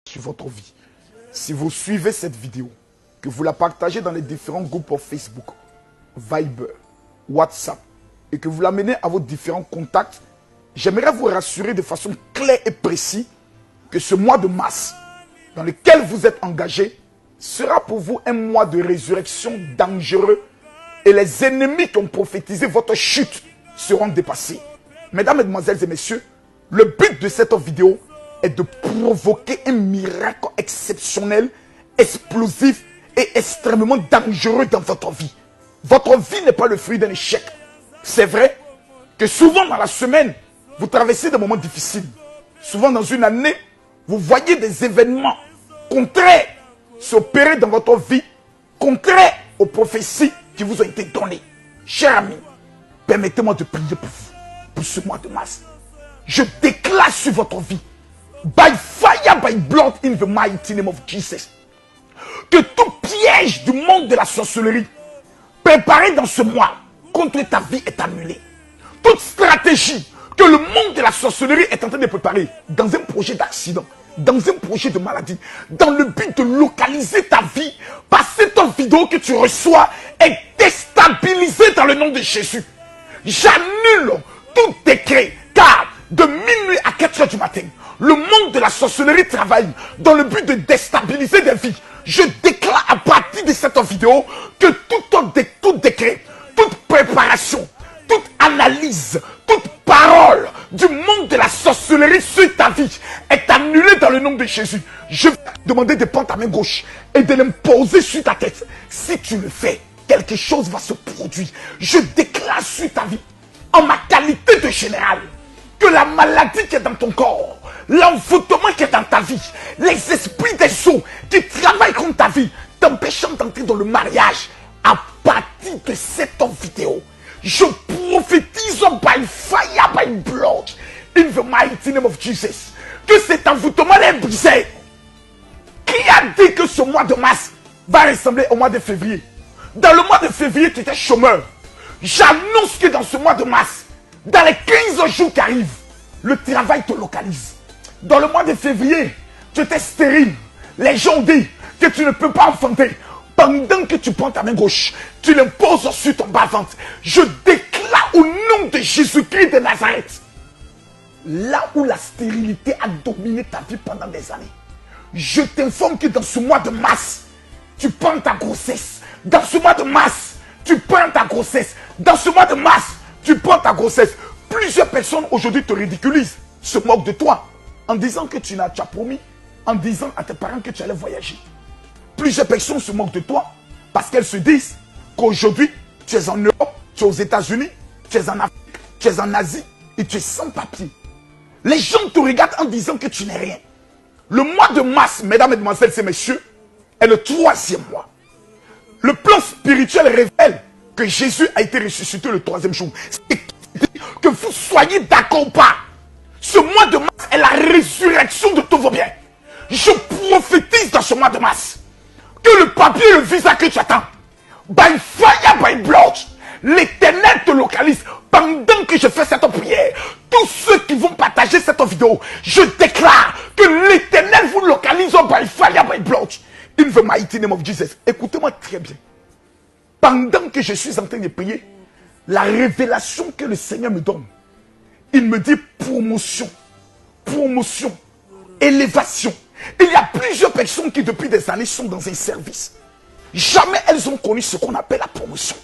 sur votre vie. Si vous suivez cette vidéo, que vous la partagez dans les différents groupes Facebook, Viber, WhatsApp, et que vous l'amenez à vos différents contacts, j'aimerais vous rassurer de façon claire et précise que ce mois de mars, dans lequel vous êtes engagé, sera pour vous un mois de résurrection dangereux et les ennemis qui ont prophétisé votre chute seront dépassés. Mesdames, Mesdemoiselles et Messieurs, le but de cette vidéo est de provoquer un miracle exceptionnel, explosif et extrêmement dangereux dans votre vie. Votre vie n'est pas le fruit d'un échec. C'est vrai que souvent dans la semaine, vous traversez des moments difficiles. Souvent dans une année, vous voyez des événements contraires s'opérer dans votre vie, contraires aux prophéties qui vous ont été données. Chers amis, permettez-moi de prier pour vous, pour ce mois de mars. Je déclare sur votre vie, by fire, by blood, in the mighty name of Jesus, que tout piège du monde de la sorcellerie préparé dans ce mois contre ta vie est annulé. Toute stratégie que le monde de la sorcellerie est en train de préparer dans un projet d'accident, dans un projet de maladie, dans le but de localiser ta vie, par cette vidéo que tu reçois est déstabilisée dans le nom de Jésus. J'annule tout décret, car de minuit à 4 heures du matin, le monde de la sorcellerie travaille dans le but de déstabiliser des vies. Je déclare à partir de cette vidéo que tout décret, toute préparation, toute analyse, toute parole du monde de la sorcellerie sur ta vie est annulée dans le nom de Jésus. Je vais te demander de prendre ta main gauche et de l'imposer sur ta tête. Si tu le fais, quelque chose va se produire. Je déclare sur ta vie, en ma qualité de général, que la maladie qui est dans ton corps, l'envoûtement qui est dans ta vie, les esprits des eaux qui travaillent contre ta vie, t'empêchant d'entrer dans le mariage, à partir de cette vidéo, je prophétise by fire, by blood, in the mighty name of Jesus, que cet envoûtement est brisé. Qui a dit que ce mois de mars va ressembler au mois de février? Dans le mois de février, tu étais chômeur. J'annonce que dans ce mois de mars, dans les 15 jours qui arrivent, le travail te localise. Dans le mois de février, tu étais stérile. Les gens disent que tu ne peux pas enfanter. Pendant que tu prends ta main gauche, tu l'imposes sur ton bas-ventre. Je déclare au nom de Jésus-Christ de Nazareth, là où la stérilité a dominé ta vie pendant des années, je t'informe que dans ce mois de mars, tu prends ta grossesse. Dans ce mois de mars, tu prends ta grossesse. Dans ce mois de mars, tu prends ta grossesse. Plusieurs personnes aujourd'hui te ridiculisent, se moquent de toi, en disant que tu as promis, en disant à tes parents que tu allais voyager. Plusieurs personnes se moquent de toi parce qu'elles se disent qu'aujourd'hui, tu es en Europe, tu es aux États-Unis, tu es en Afrique, tu es en Asie et tu es sans papier. Les gens te regardent en disant que tu n'es rien. Le mois de mars, mesdames, mesdemoiselles et messieurs, est le 3e mois. Le plan spirituel révèle que Jésus a été ressuscité le 3e jour. C'est que vous soyez d'accord ou pas. Ce mois de mars est la résurrection de tous vos biens. Je prophétise dans ce mois de mars que le papier et le visa que tu attends, by fire, by blood, l'Éternel te localise. Pendant que je fais cette prière, tous ceux qui vont partager cette vidéo, je déclare que l'Éternel vous localise by fire, by blood, in the mighty name of Jesus. Écoutez-moi très bien. Pendant que je suis en train de prier, la révélation que le Seigneur me donne, il me dit promotion, promotion, élévation. Il y a plusieurs personnes qui depuis des années sont dans un service. Jamais elles ont connu ce qu'on appelle la promotion.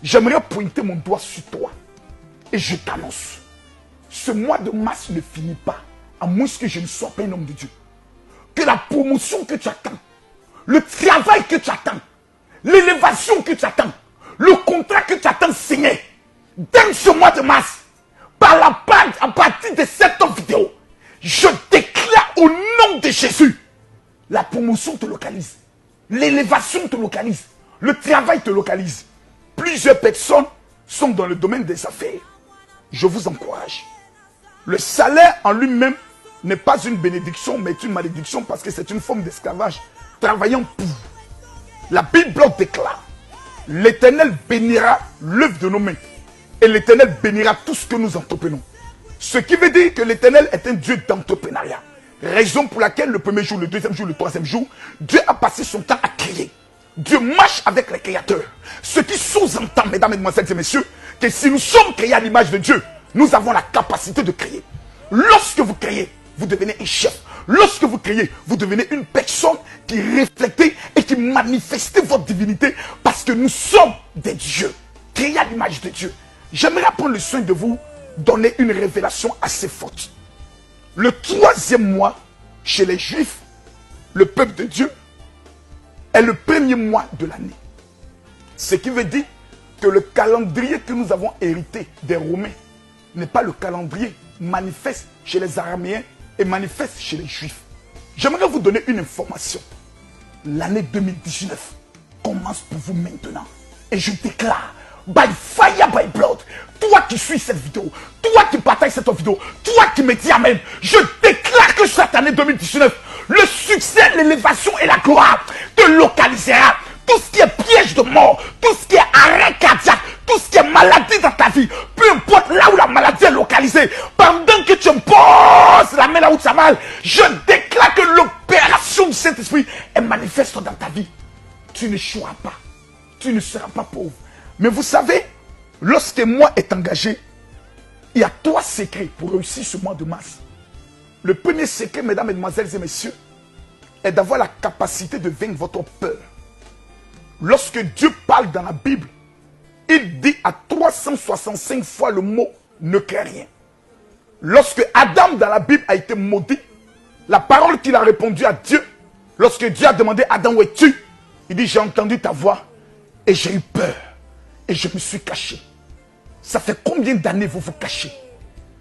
J'aimerais pointer mon doigt sur toi et je t'annonce, ce mois de mars ne finit pas, à moins que je ne sois pas un homme de Dieu. Que la promotion que tu attends, le travail que tu attends, l'élévation que tu attends, le contrat que tu attends signé, dans ce mois de mars, par la part, à partir de cette vidéo, je déclare au nom de Jésus, la promotion te localise, l'élévation te localise, le travail te localise. Plusieurs personnes sont dans le domaine des affaires. Je vous encourage. Le salaire en lui-même n'est pas une bénédiction, mais une malédiction parce que c'est une forme d'esclavage. Travaillant pour. La Bible déclare, l'Éternel bénira l'œuvre de nos mains et l'Éternel bénira tout ce que nous entreprenons. Ce qui veut dire que l'Éternel est un Dieu d'entrepreneuriat. Raison pour laquelle le premier jour, le deuxième jour, le troisième jour, Dieu a passé son temps à créer. Dieu marche avec les créateurs. Ce qui sous-entend, mesdames, mesdemoiselles et messieurs, que si nous sommes créés à l'image de Dieu, nous avons la capacité de créer. Lorsque vous créez, vous devenez un chef. Lorsque vous créez, vous devenez une personne qui reflète et qui manifeste votre divinité parce que nous sommes des dieux, créés à l'image de Dieu. J'aimerais prendre le soin de vous donner une révélation assez forte. Le troisième mois, chez les Juifs, le peuple de Dieu, est le premier mois de l'année. Ce qui veut dire que le calendrier que nous avons hérité des Romains n'est pas le calendrier manifeste chez les Araméens et manifeste chez les Juifs. J'aimerais vous donner une information. L'année 2019 commence pour vous maintenant. Et je déclare, by fire, by blood, toi qui suis cette vidéo, toi qui partages cette vidéo, toi qui me dis amen, je déclare que cette année 2019, le succès, l'élévation et la gloire te localisera. Tout ce qui est piège de mort, tout ce qui est arrêt cardiaque, tout ce qui est maladie dans ta vie, peu importe là où la maladie est localisée, pendant que tu me poses la main là où tu as mal, je déclare que l'opération du Saint-Esprit est manifeste dans ta vie. Tu ne joueras pas, tu ne seras pas pauvre. Mais vous savez, lorsque moi est engagé, il y a 3 secrets pour réussir ce mois de mars. Le premier secret, mesdames, mesdemoiselles et messieurs, est d'avoir la capacité de vaincre votre peur. Lorsque Dieu parle dans la Bible, il dit à 365 fois le mot « ne crains rien ». Lorsque Adam dans la Bible a été maudit, la parole qu'il a répondu à Dieu, lorsque Dieu a demandé « Adam, où es-tu » Il dit « J'ai entendu ta voix et j'ai eu peur et je me suis caché ». Ça fait combien d'années vous vous cachez?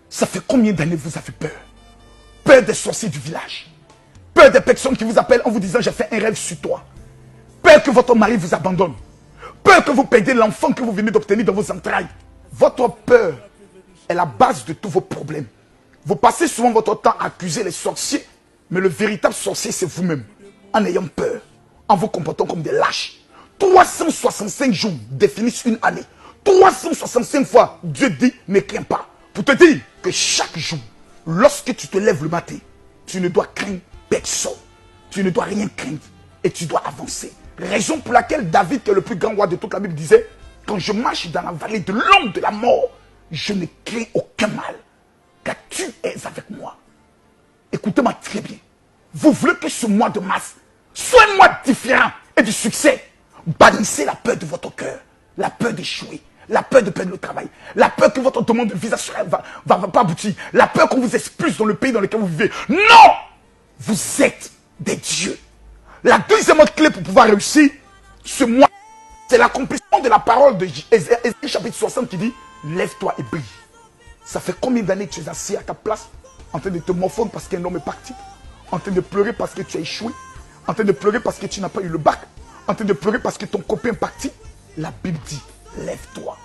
Ça fait combien d'années vous avez peur? Peur des sorciers du village. Peur des personnes qui vous appellent en vous disant « J'ai fait un rêve sur toi ». Peur que votre mari vous abandonne. Peur que vous perdiez l'enfant que vous venez d'obtenir dans vos entrailles. Votre peur est la base de tous vos problèmes. Vous passez souvent votre temps à accuser les sorciers, mais le véritable sorcier, c'est vous-même. En ayant peur, en vous comportant comme des lâches. 365 jours définissent une année. 365 fois, Dieu dit, ne crains pas. Pour te dire que chaque jour, lorsque tu te lèves le matin, tu ne dois craindre personne. Tu ne dois rien craindre et tu dois avancer. Raison pour laquelle David, qui est le plus grand roi de toute la Bible, disait, quand je marche dans la vallée de l'ombre de la mort, je ne crains aucun mal, car tu es avec moi. Écoutez-moi très bien. Vous voulez que ce mois de mars soit un mois différent et de succès. Bannissez la peur de votre cœur, la peur d'échouer, la peur de perdre le travail, la peur que votre demande de visa va pas aboutir, la peur qu'on vous expulse dans le pays dans lequel vous vivez. Non! Vous êtes des dieux. La deuxième clé pour pouvoir réussir ce mois, c'est l'accomplissement de la parole de Ésaïe chapitre 60 qui dit « Lève-toi et brille ». Ça fait combien d'années que tu es assis à ta place en train de te morfondre parce qu'un homme est parti, en train de pleurer parce que tu as échoué, en train de pleurer parce que tu n'as pas eu le bac, en train de pleurer parce que ton copain est parti. La Bible dit « Lève-toi ».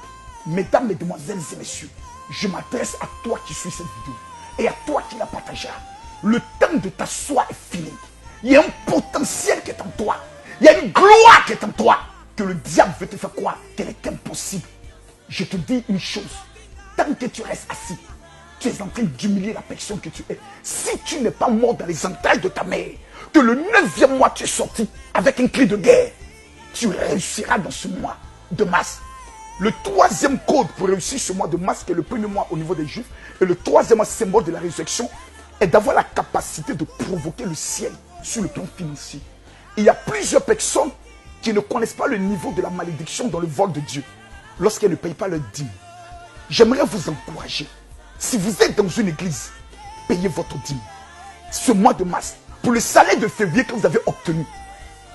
Mesdames, mesdemoiselles et messieurs, je m'adresse à toi qui suis cette vidéo et à toi qui la partageras. Le temps de t'asseoir est fini. Il y a un potentiel qui est en toi. Il y a une gloire qui est en toi. Que le diable veut te faire croire qu'elle est impossible. Je te dis une chose. Tant que tu restes assis, tu es en train d'humilier la personne que tu es. Si tu n'es pas mort dans les entrailles de ta mère, que le 9e mois tu es sorti avec un cri de guerre, tu réussiras dans ce mois de mars. Le 3e code pour réussir ce mois de mars, qui est le premier mois au niveau des Juifs, et le 3e symbole de la résurrection, est d'avoir la capacité de provoquer le ciel sur le plan financier. Il y a plusieurs personnes qui ne connaissent pas le niveau de la malédiction dans le vol de Dieu lorsqu'elles ne payent pas leur dîme. J'aimerais vous encourager. Si vous êtes dans une église, payez votre dîme. Ce mois de mars, pour le salaire de février que vous avez obtenu,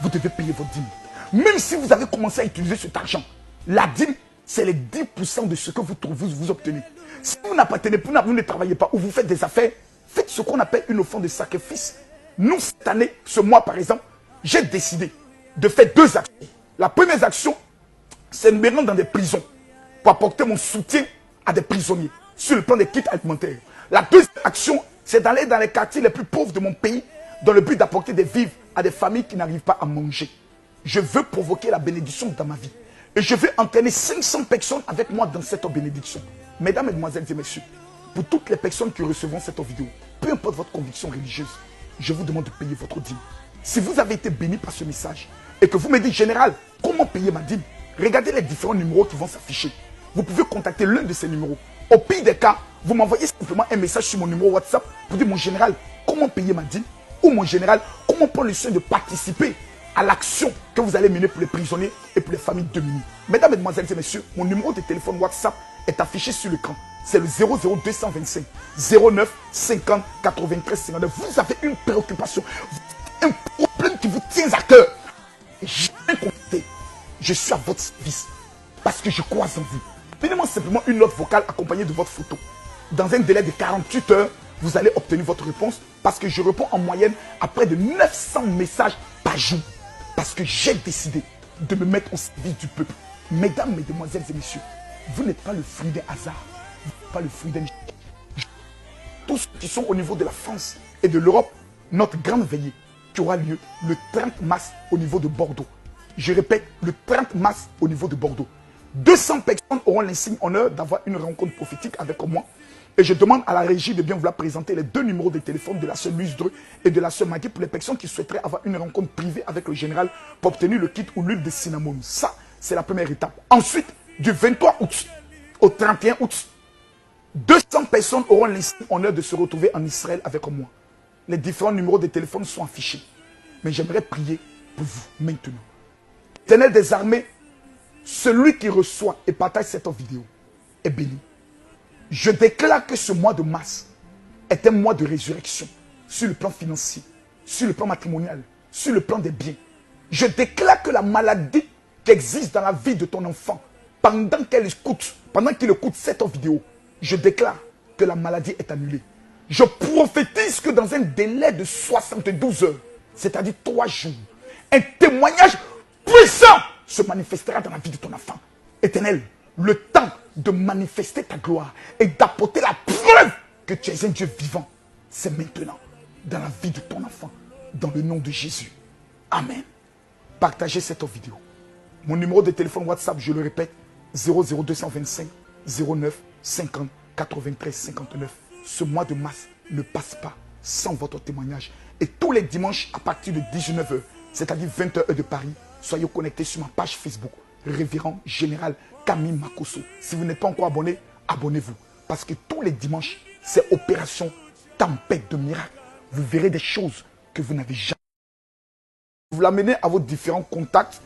vous devez payer votre dîme. Même si vous avez commencé à utiliser cet argent, la dîme, c'est les 10% de ce que vous obtenez. Si vous n'appartenez pas, vous ne travaillez pas ou vous faites des affaires, faites ce qu'on appelle une offrande de sacrifice. Nous, cette année, ce mois par exemple, j'ai décidé de faire 2 actions. La première action, c'est de me rendre dans des prisons pour apporter mon soutien à des prisonniers sur le plan des kits alimentaires. La deuxième action, c'est d'aller dans les quartiers les plus pauvres de mon pays dans le but d'apporter des vivres à des familles qui n'arrivent pas à manger. Je veux provoquer la bénédiction dans ma vie. Et je veux entraîner 500 personnes avec moi dans cette bénédiction. Mesdames, mesdemoiselles et messieurs, pour toutes les personnes qui recevront cette vidéo, peu importe votre conviction religieuse, je vous demande de payer votre dîme. Si vous avez été béni par ce message et que vous me dites, général, comment payer ma dîme? Regardez les différents numéros qui vont s'afficher. Vous pouvez contacter l'un de ces numéros. Au pire des cas, vous m'envoyez simplement un message sur mon numéro WhatsApp pour dire, mon général, comment payer ma dîme? Ou mon général, comment prendre le soin de participer à l'action que vous allez mener pour les prisonniers et pour les familles démunies. Mesdames, Mesdemoiselles et Messieurs, mon numéro de téléphone WhatsApp est affiché sur l'écran. C'est le 00225 09 50 93 59. Vous avez une préoccupation, un problème qui vous tient à cœur. J'ai contacté. Je suis à votre service parce que je crois en vous. Donnez-moi simplement une note vocale accompagnée de votre photo. Dans un délai de 48 heures, vous allez obtenir votre réponse parce que je réponds en moyenne à près de 900 messages par jour. Parce que j'ai décidé de me mettre au service du peuple. Mesdames, Mesdemoiselles et Messieurs, vous n'êtes pas le fruit d'un hasard. Vous n'êtes pas le fruit d'un... Tous ceux qui sont au niveau de la France et de l'Europe, notre grande veillée qui aura lieu le 30 mars au niveau de Bordeaux. Je répète, le 30 mars au niveau de Bordeaux. 200 personnes auront l'insigne honneur d'avoir une rencontre prophétique avec moi. Et je demande à la régie de bien vouloir présenter les deux numéros de téléphone de la sœur Louise Dreux et de la sœur Maggie pour les personnes qui souhaiteraient avoir une rencontre privée avec le général pour obtenir le kit ou l'huile de cinnamon. Ça, c'est la première étape. Ensuite, du 23 août au 31 août, 200 personnes auront l'insigne honneur de se retrouver en Israël avec moi. Les différents numéros de téléphone sont affichés. Mais j'aimerais prier pour vous maintenant. Éternel des armées, celui qui reçoit et partage cette vidéo est béni. Je déclare que ce mois de mars est un mois de résurrection sur le plan financier, sur le plan matrimonial, sur le plan des biens. Je déclare que la maladie qui existe dans la vie de ton enfant, pendant qu'il écoute cette vidéo, je déclare que la maladie est annulée. Je prophétise que dans un délai de 72 heures, c'est-à-dire 3 jours, un témoignage puissant se manifestera dans la vie de ton enfant. Éternel, le temps de manifester ta gloire et d'apporter la preuve que tu es un Dieu vivant, c'est maintenant dans la vie de ton enfant, dans le nom de Jésus. Amen. Partagez cette vidéo. Mon numéro de téléphone WhatsApp, je le répète, 00225 09 50 93 59. Ce mois de mars ne passe pas sans votre témoignage. Et tous les dimanches à partir de 19 h, c'est-à-dire 20 h de Paris, soyez connectés sur ma page Facebook, Révérend Général Camille Makosso. Si vous n'êtes pas encore abonné, abonnez-vous. Parce que tous les dimanches, c'est opération tempête de miracles. Vous verrez des choses que vous n'avez jamais. Vous l'amenez à vos différents contacts